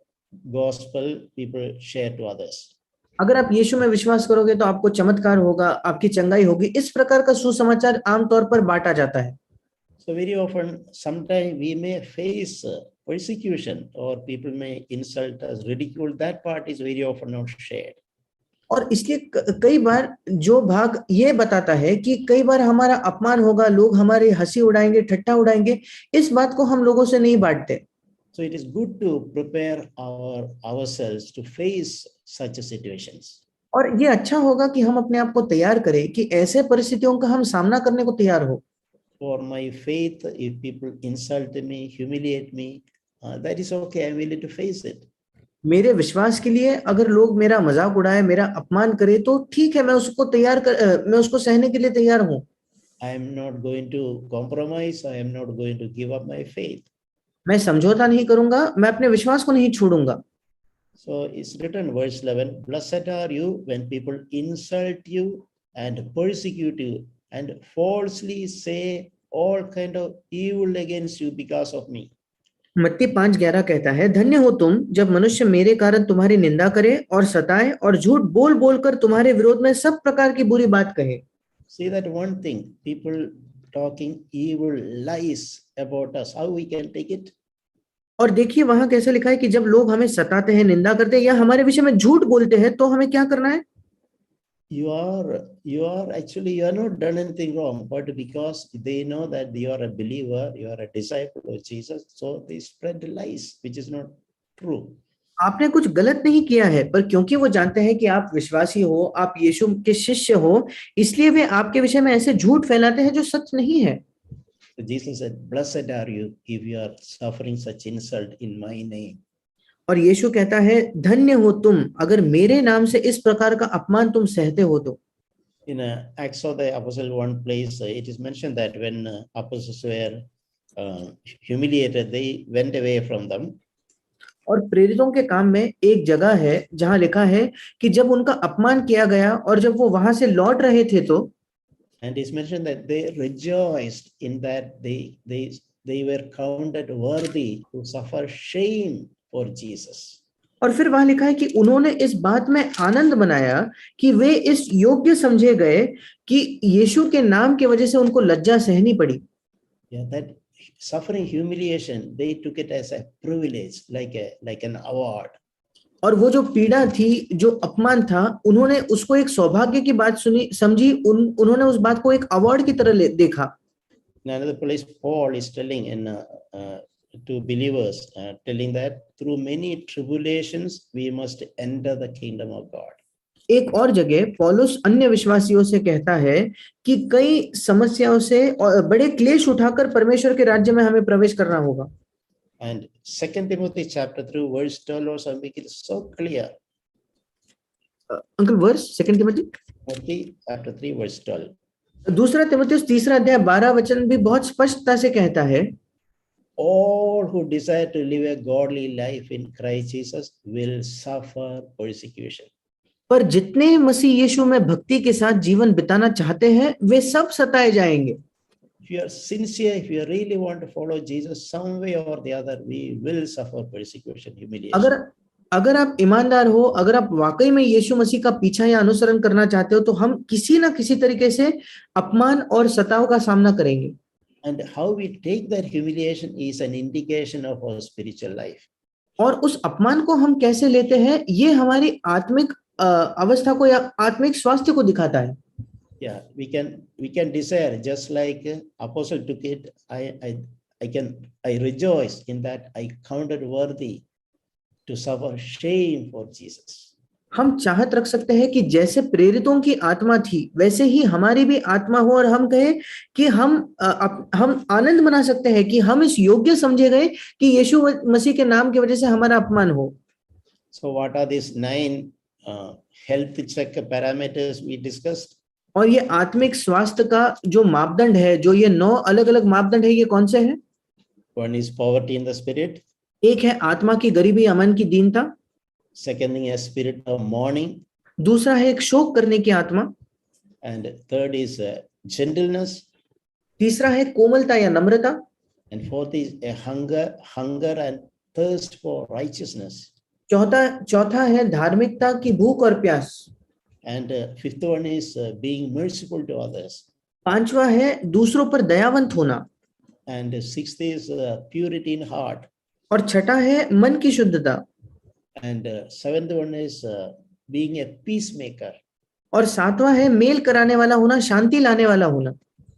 gospel people share to others. अगर आप यीशु में विश्वास करोगे तो आपको चमत्कार होगा, आपकी चंगाई होगी. इस प्रकार का सुसमाचार आमतौर पर बांटा जाता है. So very often, sometimes we may face persecution or people may insult us, ridicule. That part is very often not shared. और इसलिए कई बार जो भाग ये बताता है कि कई बार हमारा अपमान होगा, लोग हमारी हंसी उड़ाएंगे, ठट्ठा उड़ाएंगे, इस बात को हम लोगों से नहीं बांटते. So it is good to prepare ourselves to face such situations. और ये अच्छा होगा कि हम अपने आप को तैयार करें कि ऐसे परिस्थितियों का हम सामना करने को तैयार हो. For my faith, if people insult me, humiliate me, that is okay. I'm willing to face it. मेरे विश्वास के लिए अगर लोग मेरा मजाक उड़ाए, मेरा अपमान करे तो ठीक है, मैं उसको सहने के लिए तैयार हूँ. I am not going to compromise. I am not going to give up my faith. मैं समझौता नहीं करूंगा, मैं अपने विश्वास को नहीं छोड़ूंगा. So it's written, verse 11, blessed are you when people insult you and persecute you and falsely say all kind of evil against you because of me. मत्ती 5:11 कहता है, धन्य हो तुम जब मनुष्य मेरे कारण तुम्हारी निंदा करे और सताए और झूठ बोल बोलकर तुम्हारे विरोध में सब प्रकार की बुरी बात कहे. See that one thing, people talking evil lies about us, how we can take it? और देखिए वहां कैसे लिखा है कि जब लोग हमें सताते हैं, निंदा करते हैं या हमारे विषय में झूठ बोलते हैं तो हमें क्या करना है. You are not done anything wrong, but because they know that you are a believer, you are a disciple of Jesus, so they spread lies which is not true. आपने कुछ गलत नहीं किया है, पर क्योंकि वो जानते हैं कि आप विश्वासी हो, आप यीशु के शिष्य हो, इसलिए वे आपके विषय में ऐसे झूठ फैलाते हैं जो सच नहीं है. So Jesus said, blessed are you if you are suffering such insult in my name. और यीशु कहता है, धन्य हो तुम अगर मेरे नाम से इस प्रकार का अपमान तुम सहते हो तो। In Acts of the Apostle, one place it is mentioned that when apostles were humiliated, they went away from them. और प्रेरितों के काम में एक जगह है जहां लिखा है कि जब उनका अपमान किया गया और जब वो वहां से लौट रहे थे तो, And it's mentioned that they rejoiced in that they were counted worthy to suffer shame for Jesus. और फिर वहां लिखा है कि उन्होंने इस बात में आनंद मनाया कि वे इस योग्य समझे गए कि यीशु के नाम की वजह से उनको लज्जा सहनी पड़ी। Yeah, that suffering humiliation, they took it as a privilege, like an award. और वो जो पीड़ा थी, जो अपमान था, उन्होंने उसको एक सौभाग्य की बात सुनी समझी, उन्होंने उस बात को एक अवार्ड की तरह देखा। In another place, Paul is telling to believers, telling that through many tribulations we must enter the kingdom of God. एक और जगह पौलुस अन्य विश्वासियों से कहता है कि कई समस्याओं से और बड़े क्लेश उठाकर परमेश्वर के राज्य में हमें प्रवेश करना होगा। And 2 Timothy chapter 3 verse 12 also make it so clear. अंकल वर्स 2 तिमोथी chapter 3 verse 12. दूसरा तिमुथियुस 3 अध्याय 12 वचन भी बहुत स्पष्टता से कहता है, All who desire to live a godly life in Christ Jesus will suffer persecution. पर जितने मसीह यीशु में भक्ति के साथ जीवन बिताना चाहते हैं वे सब सताए जाएंगे। If you are sincere, if you really want to follow Jesus, some way or the other, we will suffer persecution, humiliation. अगर आप ईमानदार हो, अगर आप वाकई में यीशु मसीह का पीछा या अनुसरण करना चाहते हो, तो हम किसी ना किसी तरीके से अपमान और सताव का सामना करेंगे। And how we take that humiliation is an indication of our spiritual life. और उस अपमान को हम कैसे लेते हैं, ये हमारी आत्मिक अवस्था को या आत्मिक स्वास्थ्य को दिखाता है। Yeah, we can desire, just like apostle took it. I rejoice in that I counted worthy to suffer shame for Jesus. हम चाहत रख सकते हैं कि जैसे प्रेरितों की आत्मा थी वैसे ही हमारी भी आत्मा हो और हम कहे कि हम आनंद मना सकते हैं कि हम इस योग्य समझे गए कि यीशु मसीह के नाम की वजह से हमारा अपमान हो। So what are these 9 health check parameters we discussed? और ये आत्मिक स्वास्थ्य का जो मापदंड है, जो ये 9 अलग-अलग मापदंड है, ये कौन से हैं? One is poverty in the spirit. एक है आत्मा की गरीबी, अमन की दीनता। Second thing is spirit of mourning. दूसरा है एक शोक करने की आत्मा। And third is gentleness. तीसरा है कोमलता या नम्रता। And fourth is a hunger and thirst for righteousness. चौथा है धार्मिकता की भूख और प्यास। And fifth one is being merciful to others. पांचवा है दूसरों पर दयावंत होना। And sixth is purity in heart. और छठा है मन की शुद्धता। And seventh one is being a peacemaker. और सातवां है मेल कराने वाला होना, शांति लाने वाला होना।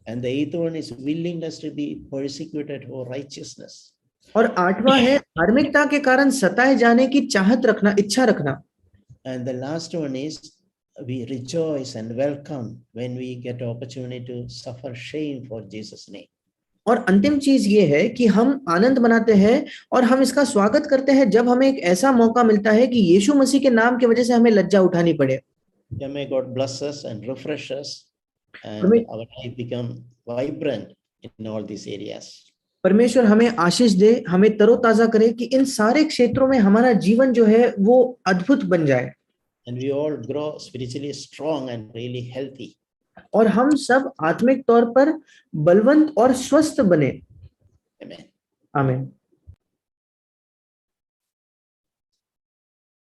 And the eighth one is willingness to be persecuted for righteousness. और आठवां है धार्मिकता के कारण सताए जाने की चाहत रखना, इच्छा रखना। And the last one is we rejoice and welcome when we get opportunity to suffer shame for Jesus' name. और अंतिम चीज ये है कि हम आनंद मनाते हैं और हम इसका स्वागत करते हैं जब हमें एक ऐसा मौका मिलता है कि यीशु मसीह के नाम की वजह से हमें लज्जा उठानी पड़े। May God bless us and refresh us and our life become vibrant in all these areas. परमेश्वर हमें आशीष दे, हमें तरोताजा करे कि इन सारे क्षेत्रों में हमारा जीवन जो है वो अद्भुत बन जाए। And we all grow spiritually strong and really healthy. और हम सब आत्मिक तौर पर बलवंत और स्वस्थ बने। Amen. आमीन।